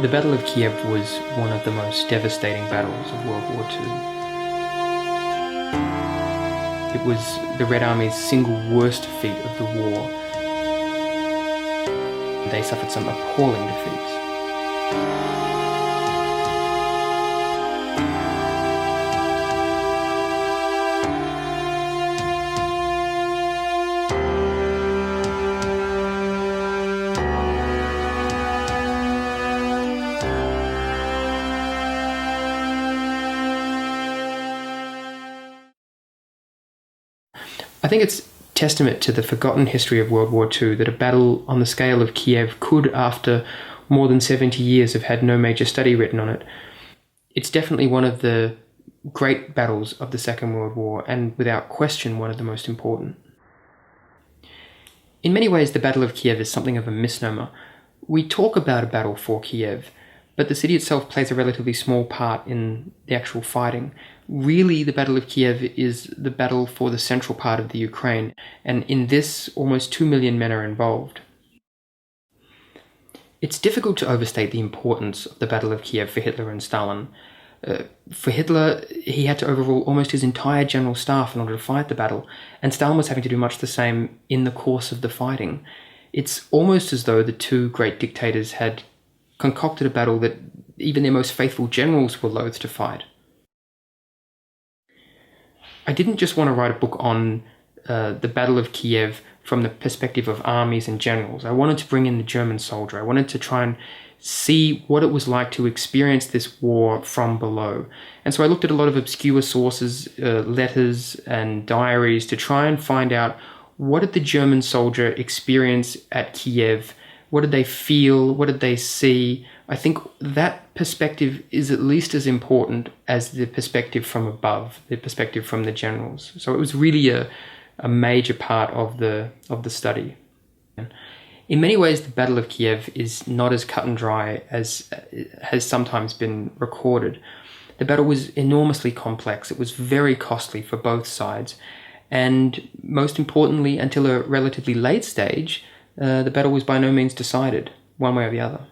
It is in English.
The Battle of Kiev was one of the most devastating battles of World War II. It was the Red Army's single worst defeat of the war. They suffered some appalling defeats. I think it's testament to the forgotten history of World War II that a battle on the scale of Kiev could, after more than 70 years, have had no major study written on it. It's definitely one of the great battles of the Second World War, and without question one of the most important. In many ways, the Battle of Kiev is something of a misnomer. We talk about a battle for Kiev, but the city itself plays a relatively small part in the actual fighting. Really, the Battle of Kiev is the battle for the central part of the Ukraine, and in this, almost 2 million men are involved. It's difficult to overstate the importance of the Battle of Kiev for Hitler and Stalin. For Hitler, he had to overrule almost his entire general staff in order to fight the battle, and Stalin was having to do much the same in the course of the fighting. It's almost as though the two great dictators had concocted a battle that even their most faithful generals were loath to fight. I didn't just want to write a book on the Battle of Kiev from the perspective of armies and generals. I wanted to bring in the German soldier. I wanted to try and see what it was like to experience this war from below. And so I looked at a lot of obscure sources, letters and diaries, to try and find out, what did the German soldier experience at Kiev? What did they feel? What did they see? I think that perspective is at least as important as the perspective from above, the perspective from the generals. So it was really a major part of the study. In many ways, the Battle of Kiev is not as cut and dry as has sometimes been recorded. The battle was enormously complex. It was very costly for both sides. And most importantly, until a relatively late stage, the battle was by no means decided, one way or the other.